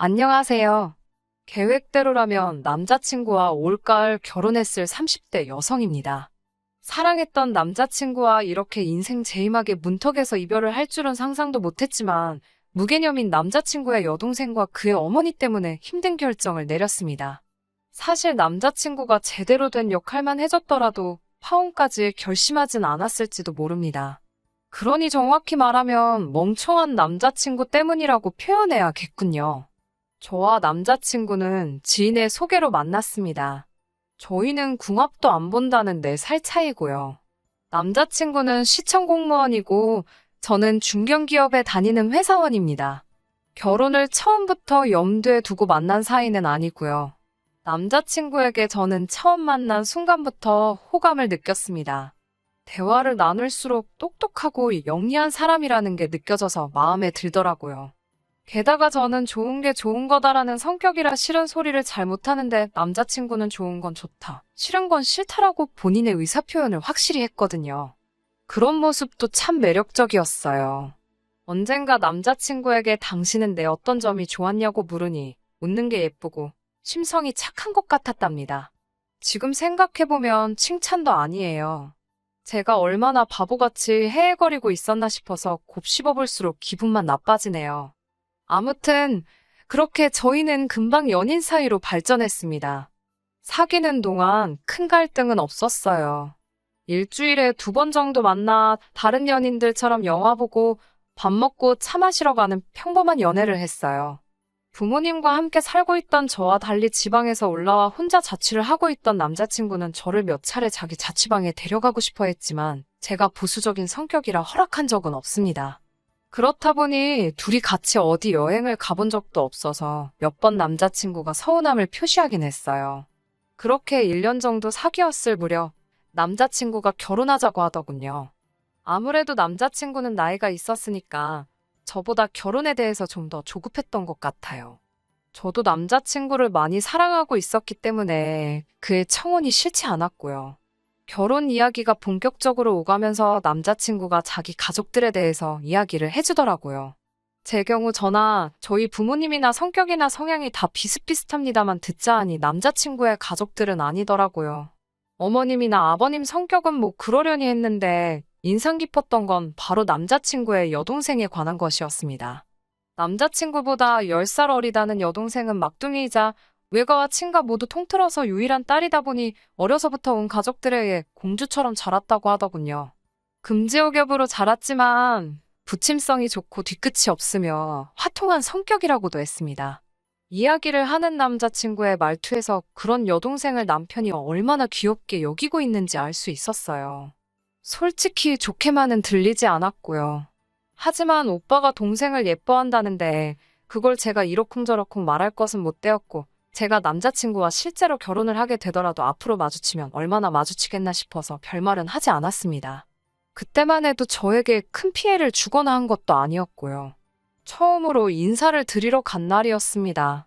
안녕하세요. 계획대로라면 남자친구와 올가을 결혼했을 30대 여성입니다. 사랑했던 남자친구와 이렇게 인생 제임하게 문턱에서 이별을 할 줄은 상상도 못했지만 무개념인 남자친구의 여동생과 그의 어머니 때문에 힘든 결정을 내렸습니다. 사실 남자친구가 제대로 된 역할만 해줬더라도 파혼까지 결심하진 않았을지도 모릅니다. 그러니 정확히 말하면 멍청한 남자친구 때문이라고 표현해야겠군요. 저와 남자친구는 지인의 소개로 만났습니다. 저희는 궁합도 안 본다는 4살 차이고요. 남자친구는 시청 공무원이고 저는 중견기업에 다니는 회사원입니다. 결혼을 처음부터 염두에 두고 만난 사이는 아니고요. 남자친구에게 저는 처음 만난 순간부터 호감을 느꼈습니다. 대화를 나눌수록 똑똑하고 영리한 사람이라는 게 느껴져서 마음에 들더라고요. 게다가 저는 좋은 게 좋은 거다라는 성격이라 싫은 소리를 잘 못하는데 남자친구는 좋은 건 좋다, 싫은 건 싫다라고 본인의 의사표현을 확실히 했거든요. 그런 모습도 참 매력적이었어요. 언젠가 남자친구에게 당신은 내 어떤 점이 좋았냐고 물으니 웃는 게 예쁘고 심성이 착한 것 같았답니다. 지금 생각해보면 칭찬도 아니에요. 제가 얼마나 바보같이 헤헤거리고 있었나 싶어서 곱씹어볼수록 기분만 나빠지네요. 아무튼 그렇게 저희는 금방 연인 사이로 발전했습니다. 사귀는 동안 큰 갈등은 없었어요. 일주일에 2번 정도 만나 다른 연인들처럼 영화 보고 밥 먹고 차 마시러 가는 평범한 연애를 했어요. 부모님과 함께 살고 있던 저와 달리 지방에서 올라와 혼자 자취를 하고 있던 남자친구는 저를 몇 차례 자기 자취방에 데려가고 싶어 했지만 제가 보수적인 성격이라 허락한 적은 없습니다. 그렇다 보니 둘이 같이 어디 여행을 가본 적도 없어서 몇 번 남자친구가 서운함을 표시하긴 했어요. 그렇게 1년 정도 사귀었을 무렵 남자친구가 결혼하자고 하더군요. 아무래도 남자친구는 나이가 있었으니까 저보다 결혼에 대해서 좀 더 조급했던 것 같아요. 저도 남자친구를 많이 사랑하고 있었기 때문에 그의 청혼이 싫지 않았고요. 결혼 이야기가 본격적으로 오가면서 남자친구가 자기 가족들에 대해서 이야기를 해주더라고요. 제 경우 저나 저희 부모님이나 성격이나 성향이 다 비슷비슷합니다만 듣자 하니 남자친구의 가족들은 아니더라고요. 어머님이나 아버님 성격은 뭐 그러려니 했는데 인상 깊었던 건 바로 남자친구의 여동생에 관한 것이었습니다. 남자친구보다 10살 어리다는 여동생은 막둥이이자 외가와 친가 모두 통틀어서 유일한 딸이다 보니 어려서부터 온 가족들에 의해 공주처럼 자랐다고 하더군요. 금지옥엽으로 자랐지만 부침성이 좋고 뒤끝이 없으며 화통한 성격이라고도 했습니다. 이야기를 하는 남자친구의 말투에서 그런 여동생을 남편이 얼마나 귀엽게 여기고 있는지 알 수 있었어요. 솔직히 좋게만은 들리지 않았고요. 하지만 오빠가 동생을 예뻐한다는데 그걸 제가 이러쿵저러쿵 말할 것은 못 되었고 제가 남자친구와 실제로 결혼을 하게 되더라도 앞으로 마주치면 얼마나 마주치겠나 싶어서 별말은 하지 않았습니다. 그때만 해도 저에게 큰 피해를 주거나 한 것도 아니었고요. 처음으로 인사를 드리러 간 날이었습니다.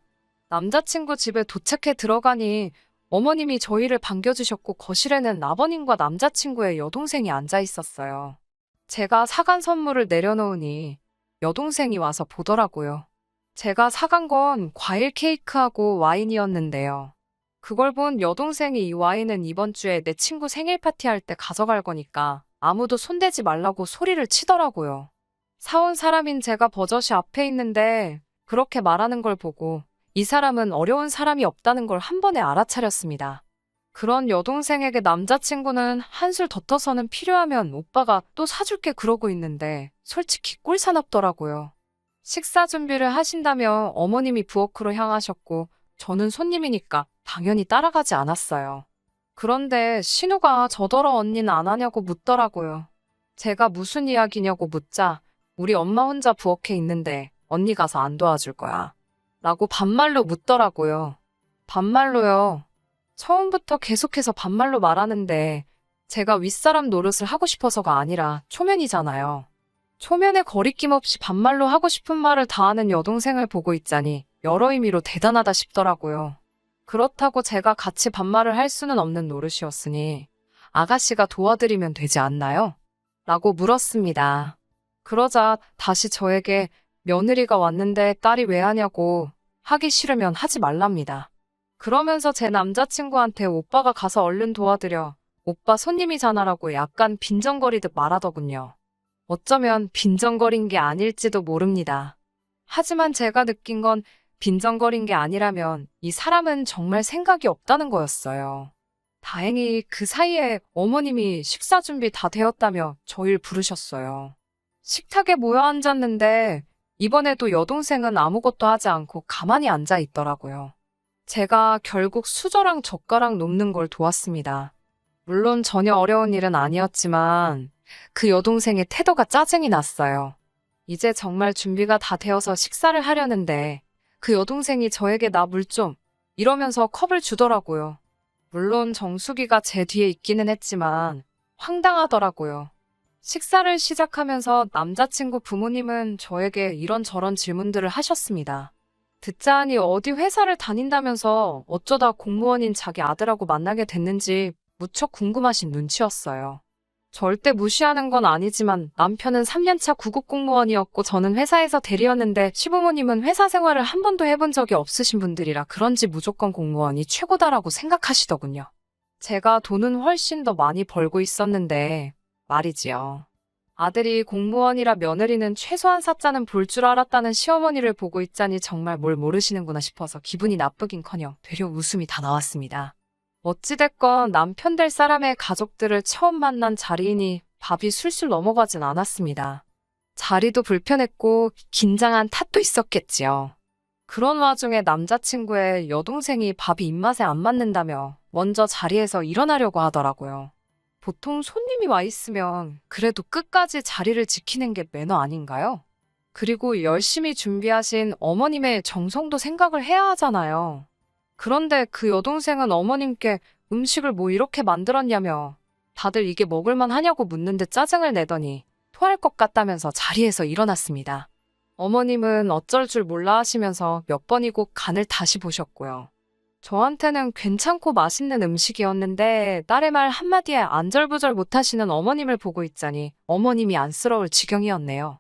남자친구 집에 도착해 들어가니 어머님이 저희를 반겨주셨고 거실에는 아버님과 남자친구의 여동생이 앉아 있었어요. 제가 사간 선물을 내려놓으니 여동생이 와서 보더라고요. 제가 사간 건 과일 케이크하고 와인이었는데요. 그걸 본 여동생이 이 와인은 이번 주에 내 친구 생일 파티할 때 가져갈 거니까 아무도 손대지 말라고 소리를 치더라고요. 사온 사람인 제가 버젓이 앞에 있는데 그렇게 말하는 걸 보고 이 사람은 어려운 사람이 없다는 걸 한 번에 알아차렸습니다. 그런 여동생에게 남자친구는 한술 더 떠서는 필요하면 오빠가 또 사줄게 그러고 있는데 솔직히 꼴사납더라고요. 식사 준비를 하신다며 어머님이 부엌으로 향하셨고 저는 손님이니까 당연히 따라가지 않았어요. 그런데 신우가 저더러 언니는 안 하냐고 묻더라고요. 제가 무슨 이야기냐고 묻자 우리 엄마 혼자 부엌에 있는데 언니 가서 안 도와줄 거야 라고 반말로 묻더라고요. 반말로요. 처음부터 계속해서 반말로 말하는데 제가 윗사람 노릇을 하고 싶어서가 아니라 초면이잖아요. 초면에 거리낌 없이 반말로 하고 싶은 말을 다 하는 여동생을 보고 있자니 여러 의미로 대단하다 싶더라고요. 그렇다고 제가 같이 반말을 할 수는 없는 노릇이었으니 아가씨가 도와드리면 되지 않나요? 라고 물었습니다. 그러자 다시 저에게 며느리가 왔는데 딸이 왜 하냐고 하기 싫으면 하지 말랍니다. 그러면서 제 남자친구한테 오빠가 가서 얼른 도와드려. 오빠 손님이잖아라고 약간 빈정거리듯 말하더군요. 어쩌면 빈정거린 게 아닐지도 모릅니다. 하지만 제가 느낀 건 빈정거린 게 아니라면 이 사람은 정말 생각이 없다는 거였어요. 다행히 그 사이에 어머님이 식사 준비 다 되었다며 저희를 부르셨어요. 식탁에 모여 앉았는데 이번에도 여동생은 아무것도 하지 않고 가만히 앉아 있더라고요. 제가 결국 수저랑 젓가락 놓는 걸 도왔습니다. 물론 전혀 어려운 일은 아니었지만 그 여동생의 태도가 짜증이 났어요. 이제 정말 준비가 다 되어서 식사를 하려는데 그 여동생이 저에게 나 물 좀 이러면서 컵을 주더라고요. 물론 정수기가 제 뒤에 있기는 했지만 황당하더라고요. 식사를 시작하면서 남자친구 부모님은 저에게 이런저런 질문들을 하셨습니다. 듣자 하니 어디 회사를 다닌다면서 어쩌다 공무원인 자기 아들하고 만나게 됐는지 무척 궁금하신 눈치였어요. 절대 무시하는 건 아니지만 남편은 3년차 구급 공무원이었고 저는 회사에서 대리였는데 시부모님은 회사 생활을 한 번도 해본 적이 없으신 분들이라 그런지 무조건 공무원이 최고다라고 생각하시더군요. 제가 돈은 훨씬 더 많이 벌고 있었는데 말이지요. 아들이 공무원이라 며느리는 최소한 사자는 볼 줄 알았다는 시어머니를 보고 있자니 정말 뭘 모르시는구나 싶어서 기분이 나쁘긴커녕 되려 웃음이 다 나왔습니다. 어찌됐건 남편 될 사람의 가족들을 처음 만난 자리이니 밥이 술술 넘어가진 않았습니다. 자리도 불편했고 긴장한 탓도 있었겠지요. 그런 와중에 남자친구의 여동생이 밥이 입맛에 안 맞는다며 먼저 자리에서 일어나려고 하더라고요. 보통 손님이 와 있으면 그래도 끝까지 자리를 지키는 게 매너 아닌가요? 그리고 열심히 준비하신 어머님의 정성도 생각을 해야 하잖아요. 그런데 그 여동생은 어머님께 음식을 뭐 이렇게 만들었냐며 다들 이게 먹을만 하냐고 묻는데 짜증을 내더니 토할 것 같다면서 자리에서 일어났습니다. 어머님은 어쩔 줄 몰라 하시면서 몇 번이고 간을 다시 보셨고요. 저한테는 괜찮고 맛있는 음식이었는데 딸의 말 한마디에 안절부절 못하시는 어머님을 보고 있자니 어머님이 안쓰러울 지경이었네요.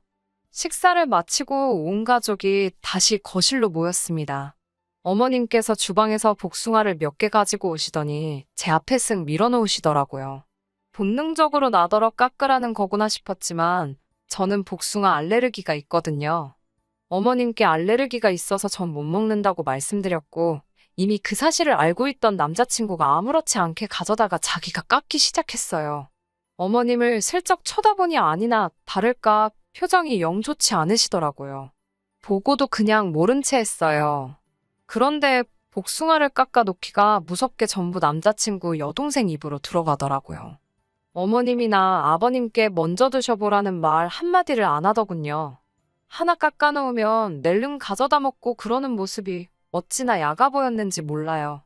식사를 마치고 온 가족이 다시 거실로 모였습니다. 어머님께서 주방에서 복숭아를 몇 개 가지고 오시더니 제 앞에 쓱 밀어놓으시더라고요. 본능적으로 나더러 깎으라는 거구나 싶었지만 저는 복숭아 알레르기가 있거든요. 어머님께 알레르기가 있어서 전 못 먹는다고 말씀드렸고 이미 그 사실을 알고 있던 남자친구가 아무렇지 않게 가져다가 자기가 깎기 시작했어요. 어머님을 슬쩍 쳐다보니 아니나 다를까 표정이 영 좋지 않으시더라고요. 보고도 그냥 모른 채 했어요. 그런데 복숭아를 깎아 놓기가 무섭게 전부 남자친구 여동생 입으로 들어가더라고요. 어머님이나 아버님께 먼저 드셔보라는 말 한마디를 안 하더군요. 하나 깎아 놓으면 낼름 가져다 먹고 그러는 모습이 어찌나 야가 보였는지 몰라요.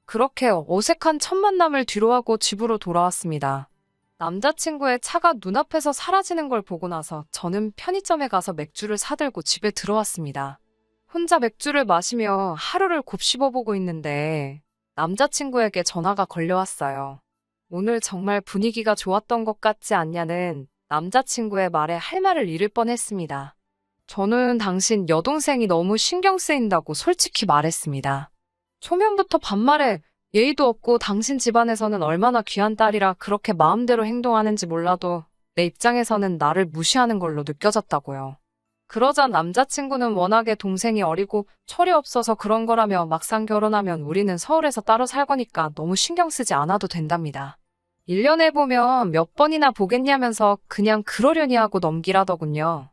그렇게 어색한 첫 만남을 뒤로하고 집으로 돌아왔습니다. 남자친구의 차가 눈앞에서 사라지는 걸 보고 나서 저는 편의점에 가서 맥주를 사들고 집에 들어왔습니다. 혼자 맥주를 마시며 하루를 곱씹어보고 있는데 남자친구에게 전화가 걸려왔어요. 오늘 정말 분위기가 좋았던 것 같지 않냐는 남자친구의 말에 할 말을 잃을 뻔했습니다. 저는 당신 여동생이 너무 신경 쓰인다고 솔직히 말했습니다. 초면부터 반말에 예의도 없고 당신 집안에서는 얼마나 귀한 딸이라 그렇게 마음대로 행동하는지 몰라도 내 입장에서는 나를 무시하는 걸로 느껴졌다고요. 그러자 남자친구는 워낙에 동생이 어리고 철이 없어서 그런 거라며 막상 결혼하면 우리는 서울에서 따로 살거니까 너무 신경 쓰지 않아도 된답니다. 1년에 보면 몇 번이나 보겠냐면서 그냥 그러려니 하고 넘기라더군요.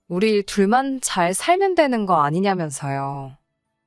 우리 둘만 잘 살면 되는 거 아니냐면서요.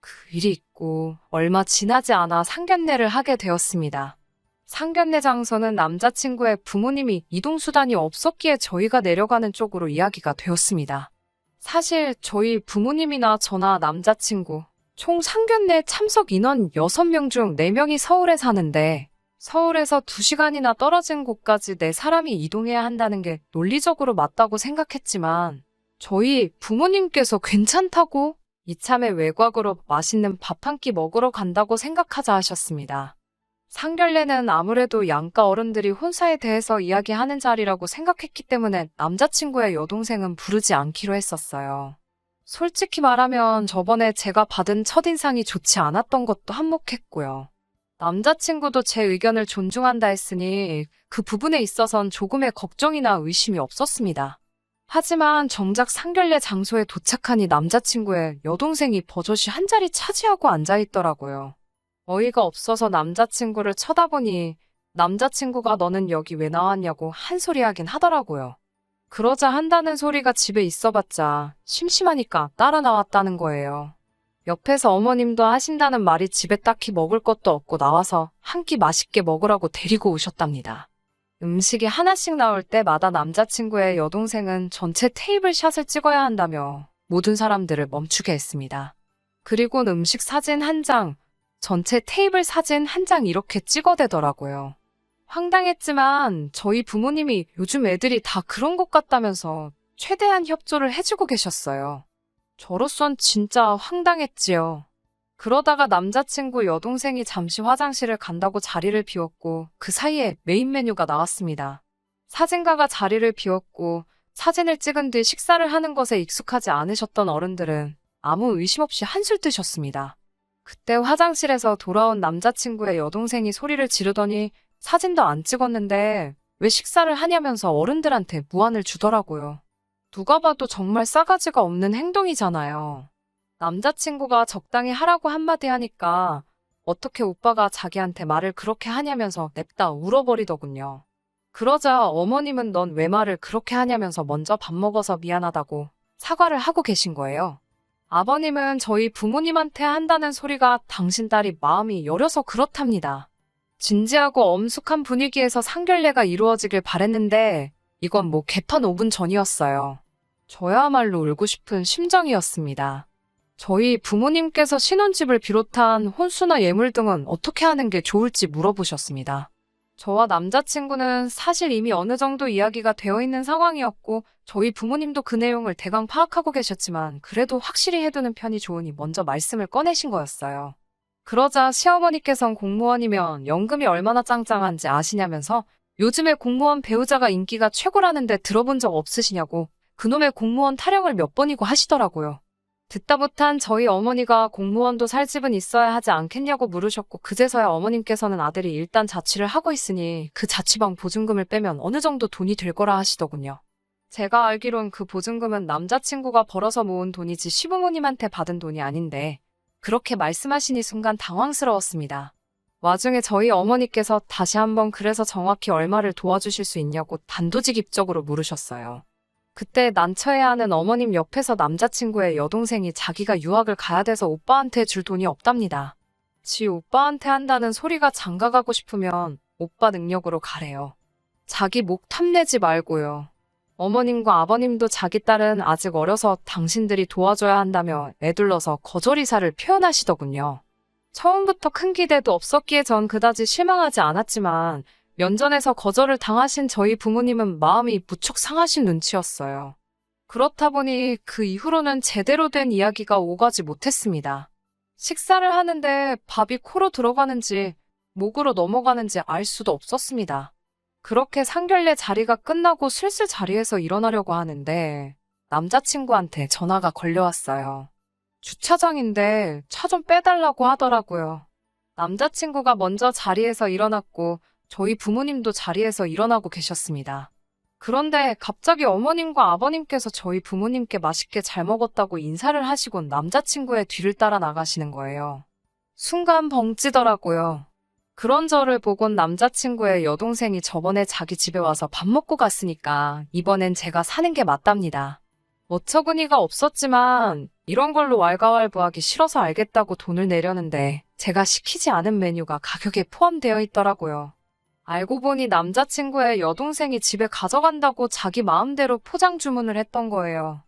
그 일이 있고 얼마 지나지 않아 상견례를 하게 되었습니다. 상견례 장소는 남자친구의 부모님이 이동수단이 없었기에 저희가 내려가는 쪽으로 이야기가 되었습니다. 사실 저희 부모님이나 저나 남자친구 총 상견례 참석 인원 6명 중 4명이 서울에 사는데 서울에서 2시간이나 떨어진 곳까지 4사람이 이동해야 한다는 게 논리적으로 맞다고 생각했지만 저희 부모님께서 괜찮다고 이참에 외곽으로 맛있는 밥 한 끼 먹으러 간다고 생각하자 하셨습니다. 상견례는 아무래도 양가 어른들이 혼사에 대해서 이야기하는 자리라고 생각했기 때문에 남자친구의 여동생은 부르지 않기로 했었어요. 솔직히 말하면 저번에 제가 받은 첫인상이 좋지 않았던 것도 한몫했고요. 남자친구도 제 의견을 존중한다 했으니 그 부분에 있어선 조금의 걱정이나 의심이 없었습니다. 하지만 정작 상견례 장소에 도착하니 남자친구의 여동생이 버젓이 한 자리 차지하고 앉아있더라고요. 어이가 없어서 남자친구를 쳐다보니 남자친구가 너는 여기 왜 나왔냐고 한 소리 하긴 하더라고요. 그러자 한다는 소리가 집에 있어봤자 심심하니까 따라 나왔다는 거예요. 옆에서 어머님도 하신다는 말이 집에 딱히 먹을 것도 없고 나와서 한 끼 맛있게 먹으라고 데리고 오셨답니다. 음식이 하나씩 나올 때마다 남자친구의 여동생은 전체 테이블 샷을 찍어야 한다며 모든 사람들을 멈추게 했습니다. 그리곤 음식 사진 한 장, 전체 테이블 사진 한 장 이렇게 찍어대더라고요. 황당했지만 저희 부모님이 요즘 애들이 다 그런 것 같다면서 최대한 협조를 해주고 계셨어요. 저로선 진짜 황당했지요. 그러다가 남자친구 여동생이 잠시 화장실을 간다고 자리를 비웠고 그 사이에 메인 메뉴가 나왔습니다. 사진가가 자리를 비웠고 사진을 찍은 뒤 식사를 하는 것에 익숙하지 않으셨던 어른들은 아무 의심 없이 한술 뜨셨습니다. 그때 화장실에서 돌아온 남자친구의 여동생이 소리를 지르더니 사진도 안 찍었는데 왜 식사를 하냐면서 어른들한테 무안을 주더라고요. 누가 봐도 정말 싸가지가 없는 행동이잖아요. 남자친구가 적당히 하라고 한마디 하니까 어떻게 오빠가 자기한테 말을 그렇게 하냐면서 냅다 울어버리더군요. 그러자 어머님은 넌 왜 말을 그렇게 하냐면서 먼저 밥 먹어서 미안하다고 사과를 하고 계신 거예요. 아버님은 저희 부모님한테 한다는 소리가 당신 딸이 마음이 여려서 그렇답니다. 진지하고 엄숙한 분위기에서 상견례가 이루어지길 바랬는데 이건 뭐 개판 5분 전이었어요. 저야말로 울고 싶은 심정이었습니다. 저희 부모님께서 신혼집을 비롯한 혼수나 예물 등은 어떻게 하는 게 좋을지 물어보셨습니다. 저와 남자친구는 사실 이미 어느 정도 이야기가 되어 있는 상황이었고 저희 부모님도 그 내용을 대강 파악하고 계셨지만 그래도 확실히 해두는 편이 좋으니 먼저 말씀을 꺼내신 거였어요. 그러자 시어머니께선 공무원이면 연금이 얼마나 짱짱한지 아시냐면서 요즘에 공무원 배우자가 인기가 최고라는데 들어본 적 없으시냐고 그놈의 공무원 타령을 몇 번이고 하시더라고요. 듣다 못한 저희 어머니가 공무원도 살 집은 있어야 하지 않겠냐고 물으셨고 그제서야 어머님께서는 아들이 일단 자취를 하고 있으니 그 자취방 보증금을 빼면 어느 정도 돈이 될 거라 하시더군요. 제가 알기론 그 보증금은 남자친구가 벌어서 모은 돈이지 시부모님한테 받은 돈이 아닌데 그렇게 말씀하시니 순간 당황스러웠습니다. 와중에 저희 어머니께서 다시 한번 그래서 정확히 얼마를 도와주실 수 있냐고 단도직입적으로 물으셨어요. 그때 난처해야 하는 어머님 옆에서 남자친구의 여동생이 자기가 유학을 가야 돼서 오빠한테 줄 돈이 없답니다. 지 오빠한테 한다는 소리가 장가가고 싶으면 오빠 능력으로 가래요. 자기 목 탐내지 말고요. 어머님과 아버님도 자기 딸은 아직 어려서 당신들이 도와줘야 한다며 애둘러서 거절 의사를 표현하시더군요. 처음부터 큰 기대도 없었기에 전 그다지 실망하지 않았지만 면전에서 거절을 당하신 저희 부모님은 마음이 무척 상하신 눈치였어요. 그렇다 보니 그 이후로는 제대로 된 이야기가 오가지 못했습니다. 식사를 하는데 밥이 코로 들어가는지 목으로 넘어가는지 알 수도 없었습니다. 그렇게 상견례 자리가 끝나고 슬슬 자리에서 일어나려고 하는데 남자친구한테 전화가 걸려왔어요. 주차장인데 차 좀 빼달라고 하더라고요. 남자친구가 먼저 자리에서 일어났고 저희 부모님도 자리에서 일어나고 계셨습니다. 그런데 갑자기 어머님과 아버님께서 저희 부모님께 맛있게 잘 먹었다고 인사를 하시곤 남자친구의 뒤를 따라 나가시는 거예요. 순간 벙찌더라고요. 그런 저를 보곤 남자친구의 여동생이 저번에 자기 집에 와서 밥 먹고 갔으니까 이번엔 제가 사는 게 맞답니다. 어처구니가 없었지만 이런 걸로 왈가왈부하기 싫어서 알겠다고 돈을 내려는데 제가 시키지 않은 메뉴가 가격에 포함되어 있더라고요. 알고 보니 남자친구의 여동생이 집에 가져간다고 자기 마음대로 포장 주문을 했던 거예요.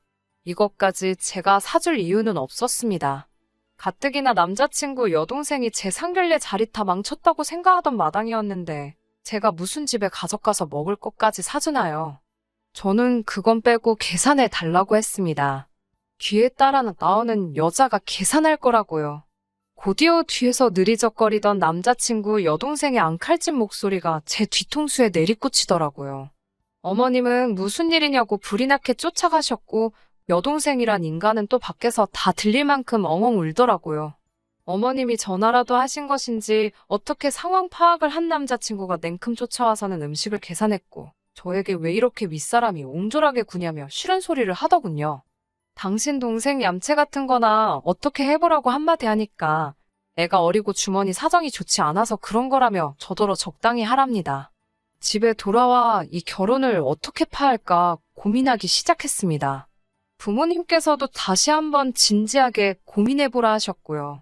이것까지 제가 사줄 이유는 없었습니다. 가뜩이나 남자친구 여동생이 제 상견례 자리 다 망쳤다고 생각하던 마당이었는데 제가 무슨 집에 가져가서 먹을 것까지 사주나요? 저는 그건 빼고 계산해 달라고 했습니다. 뒤에 따라 나오는 여자가 계산할 거라고요. 곧이어 뒤에서 느리적거리던 남자친구 여동생의 앙칼진 목소리가 제 뒤통수에 내리꽂히더라고요. 어머님은 무슨 일이냐고 불이 나게 쫓아가셨고 여동생이란 인간은 또 밖에서 다 들릴 만큼 엉엉 울더라고요. 어머님이 전화라도 하신 것인지 어떻게 상황 파악을 한 남자친구가 냉큼 쫓아와서는 음식을 계산했고 저에게 왜 이렇게 윗사람이 옹졸하게 구냐며 싫은 소리를 하더군요. 당신 동생 얌체 같은 거나 어떻게 해보라고 한마디 하니까 애가 어리고 주머니 사정이 좋지 않아서 그런 거라며 저더러 적당히 하랍니다. 집에 돌아와 이 결혼을 어떻게 파할까 고민하기 시작했습니다. 부모님께서도 다시 한번 진지하게 고민해보라 하셨고요.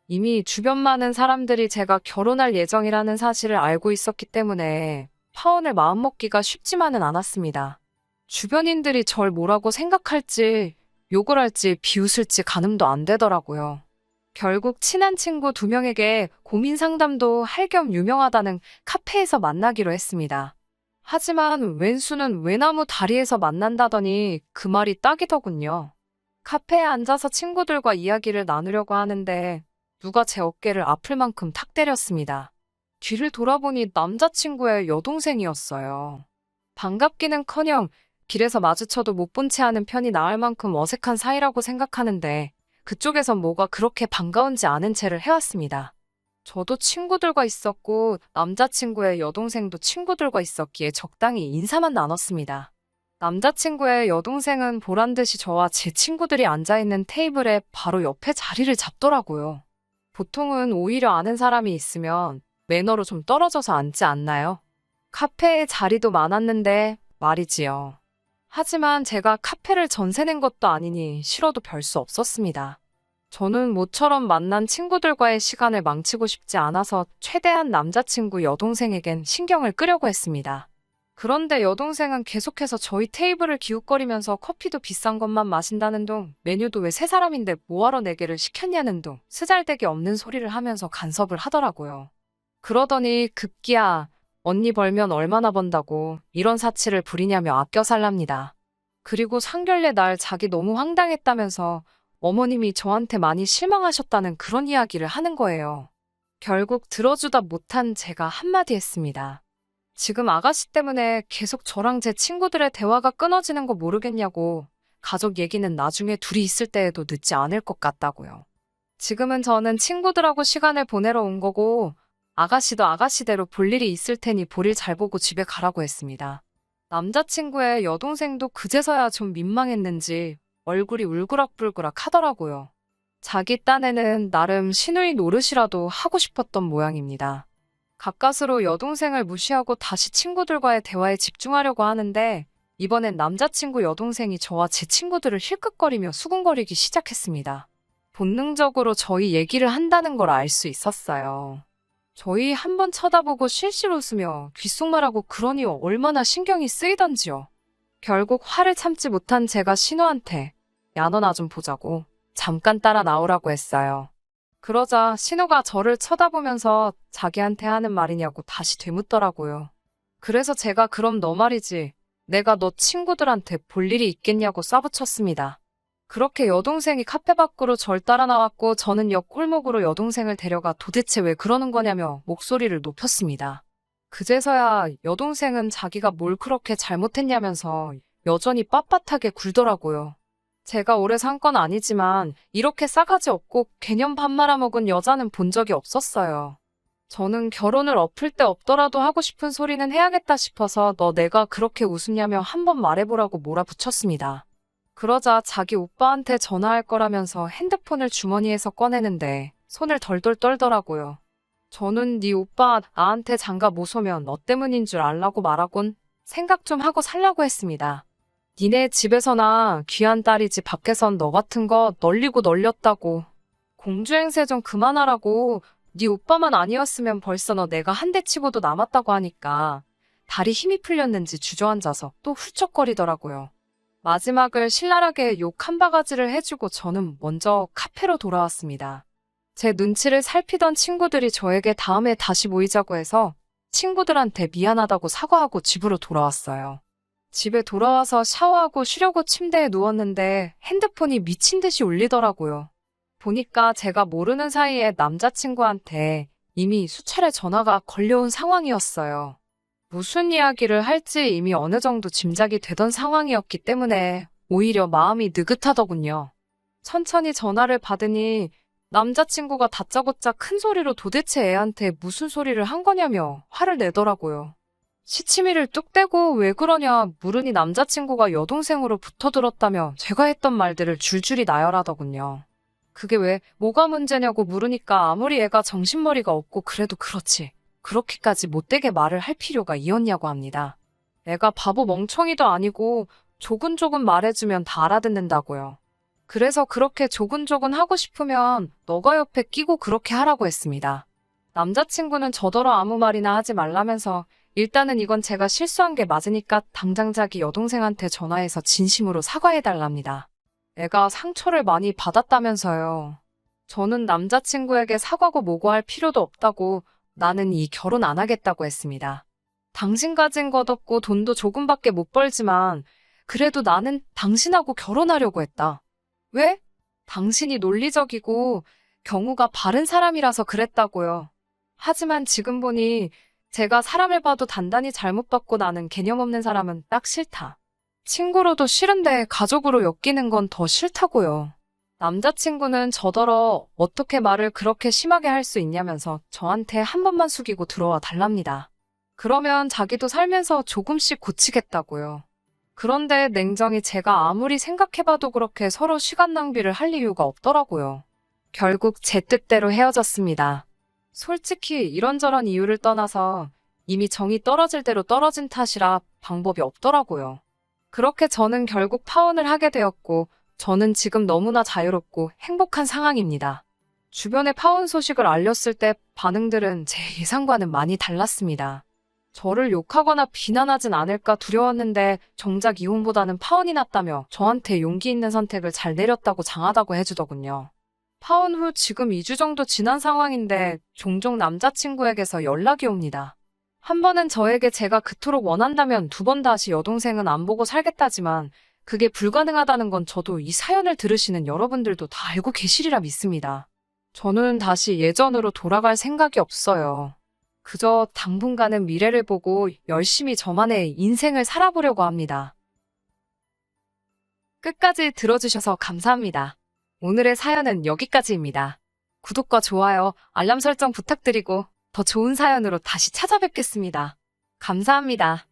이미 주변 많은 사람들이 제가 결혼할 예정이라는 사실을 알고 있었기 때문에 파혼을 마음먹기가 쉽지만은 않았습니다. 주변인들이 절 뭐라고 생각할지, 욕을 할지, 비웃을지 가늠도 안 되더라고요. 결국 친한 친구 2명에게 고민 상담도 할 겸 유명하다는 카페에서 만나기로 했습니다. 하지만 왼수는 외나무 다리에서 만난다더니 그 말이 딱이더군요. 카페에 앉아서 친구들과 이야기를 나누려고 하는데 누가 제 어깨를 아플 만큼 탁 때렸습니다. 뒤를 돌아보니 남자친구의 여동생이었어요. 반갑기는커녕 길에서 마주쳐도 못 본 채 하는 편이 나을 만큼 어색한 사이라고 생각하는데 그쪽에선 뭐가 그렇게 반가운지 아는 채를 해왔습니다. 저도 친구들과 있었고 남자친구의 여동생도 친구들과 있었기에 적당히 인사만 나눴습니다. 남자친구의 여동생은 보란듯이 저와 제 친구들이 앉아있는 테이블에 바로 옆에 자리를 잡더라고요. 보통은 오히려 아는 사람이 있으면 매너로 좀 떨어져서 앉지 않나요? 카페에 자리도 많았는데 말이지요. 하지만 제가 카페를 전세 낸 것도 아니니 싫어도 별 수 없었습니다. 저는 모처럼 만난 친구들과의 시간을 망치고 싶지 않아서 최대한 남자친구 여동생에겐 신경을 끄려고 했습니다. 그런데 여동생은 계속해서 저희 테이블을 기웃거리면서 커피도 비싼 것만 마신다는 둥, 메뉴도 왜 3사람인데 뭐하러 4개를 시켰냐는 둥, 쓰잘데기 없는 소리를 하면서 간섭을 하더라고요. 그러더니 급기야 언니 벌면 얼마나 번다고 이런 사치를 부리냐며 아껴 살랍니다. 그리고 상견례 날 자기 너무 황당했다면서 어머님이 저한테 많이 실망하셨다는 그런 이야기를 하는 거예요. 결국 들어주다 못한 제가 한마디 했습니다. 지금 아가씨 때문에 계속 저랑 제 친구들의 대화가 끊어지는 거 모르겠냐고. 가족 얘기는 나중에 둘이 있을 때에도 늦지 않을 것 같다고요. 지금은 저는 친구들하고 시간을 보내러 온 거고 아가씨도 아가씨대로 볼 일이 있을 테니 볼일 잘 보고 집에 가라고 했습니다. 남자친구의 여동생도 그제서야 좀 민망했는지 얼굴이 울그락불그락 하더라고요. 자기 딴에는 나름 시누이 노릇이라도 하고 싶었던 모양입니다. 가까스로 여동생을 무시하고 다시 친구들과의 대화에 집중하려고 하는데 이번엔 남자친구 여동생이 저와 제 친구들을 힐끗거리며 수군거리기 시작했습니다. 본능적으로 저희 얘기를 한다는 걸 알 수 있었어요. 저희 한번 쳐다보고 실실 웃으며 귓속말하고 그러니 얼마나 신경이 쓰이던지요. 결국 화를 참지 못한 제가 신우한테 야 너 나 좀 보자고 잠깐 따라 나오라고 했어요. 그러자 신우가 저를 쳐다보면서 자기한테 하는 말이냐고 다시 되묻더라고요. 그래서 제가 그럼 너 말이지 내가 너 친구들한테 볼 일이 있겠냐고 싸붙였습니다. 그렇게 여동생이 카페 밖으로 절 따라 나왔고 저는 옆 골목으로 여동생을 데려가 도대체 왜 그러는 거냐며 목소리를 높였습니다. 그제서야 여동생은 자기가 뭘 그렇게 잘못했냐면서 여전히 빳빳하게 굴더라고요. 제가 오래 산 건 아니지만 이렇게 싸가지 없고 개념 밥 말아먹은 여자는 본 적이 없었어요. 저는 결혼을 엎을 때 없더라도 하고 싶은 소리는 해야겠다 싶어서 너 내가 그렇게 웃으냐며 한번 말해보라고 몰아붙였습니다. 그러자 자기 오빠한테 전화할 거라면서 핸드폰을 주머니에서 꺼내는데 손을 덜덜 떨더라고요. 저는 네 오빠 나한테 장가 못 오면 너 때문인 줄 알라고 말하곤 생각 좀 하고 살라고 했습니다. 니네 집에서나 귀한 딸이지 밖에선 너 같은 거 널리고 널렸다고. 공주행세 좀 그만하라고. 네 오빠만 아니었으면 벌써 너 내가 한 대 치고도 남았다고 하니까 다리 힘이 풀렸는지 주저앉아서 또 훌쩍거리더라고요. 마지막을 신랄하게 욕 한 바가지를 해주고 저는 먼저 카페로 돌아왔습니다. 제 눈치를 살피던 친구들이 저에게 다음에 다시 모이자고 해서 친구들한테 미안하다고 사과하고 집으로 돌아왔어요. 집에 돌아와서 샤워하고 쉬려고 침대에 누웠는데 핸드폰이 미친 듯이 울리더라고요. 보니까 제가 모르는 사이에 남자친구한테 이미 수차례 전화가 걸려온 상황이었어요. 무슨 이야기를 할지 이미 어느 정도 짐작이 되던 상황이었기 때문에 오히려 마음이 느긋하더군요. 천천히 전화를 받으니 남자친구가 다짜고짜 큰 소리로 도대체 애한테 무슨 소리를 한 거냐며 화를 내더라고요. 시치미를 뚝 떼고 왜 그러냐 물으니 남자친구가 여동생으로 붙어들었다며 제가 했던 말들을 줄줄이 나열하더군요. 그게 왜 뭐가 문제냐고 물으니까 아무리 애가 정신머리가 없고 그래도 그렇지. 그렇게까지 못되게 말을 할 필요가 있었냐고 합니다. 애가 바보 멍청이도 아니고 조근조근 말해주면 다 알아듣는다고요. 그래서 그렇게 조근조근 하고 싶으면 너가 옆에 끼고 그렇게 하라고 했습니다. 남자친구는 저더러 아무 말이나 하지 말라면서 일단은 이건 제가 실수한 게 맞으니까 당장 자기 여동생한테 전화해서 진심으로 사과해달랍니다. 애가 상처를 많이 받았다면서요. 저는 남자친구에게 사과고 뭐고 할 필요도 없다고 나는 이 결혼 안 하겠다고 했습니다. 당신 가진 것 없고 돈도 조금밖에 못 벌지만 그래도 나는 당신하고 결혼하려고 했다. 왜? 당신이 논리적이고 경우가 바른 사람이라서 그랬다고요. 하지만 지금 보니 제가 사람을 봐도 단단히 잘못 봤고 나는 개념 없는 사람은 딱 싫다. 친구로도 싫은데 가족으로 엮이는 건 더 싫다고요. 남자친구는 저더러 어떻게 말을 그렇게 심하게 할 수 있냐면서 저한테 한 번만 숙이고 들어와 달랍니다. 그러면 자기도 살면서 조금씩 고치겠다고요. 그런데 냉정히 제가 아무리 생각해봐도 그렇게 서로 시간 낭비를 할 이유가 없더라고요. 결국 제 뜻대로 헤어졌습니다. 솔직히 이런저런 이유를 떠나서 이미 정이 떨어질 대로 떨어진 탓이라 방법이 없더라고요. 그렇게 저는 결국 파혼을 하게 되었고 저는 지금 너무나 자유롭고 행복한 상황입니다. 주변에 파혼 소식을 알렸을 때 반응들은 제 예상과는 많이 달랐습니다. 저를 욕하거나 비난하진 않을까 두려웠는데 정작 이혼보다는 파혼이 낫다며 저한테 용기 있는 선택을 잘 내렸다고 장하다고 해주더군요. 파혼 후 지금 2주 정도 지난 상황인데 종종 남자친구에게서 연락이 옵니다. 한 번은 저에게 제가 그토록 원한다면 두 번 다시 여동생은 안 보고 살겠다지만 그게 불가능하다는 건 저도 이 사연을 들으시는 여러분들도 다 알고 계시리라 믿습니다. 저는 다시 예전으로 돌아갈 생각이 없어요. 그저 당분간은 미래를 보고 열심히 저만의 인생을 살아보려고 합니다. 끝까지 들어주셔서 감사합니다. 오늘의 사연은 여기까지입니다. 구독과 좋아요, 알람 설정 부탁드리고 더 좋은 사연으로 다시 찾아뵙겠습니다. 감사합니다.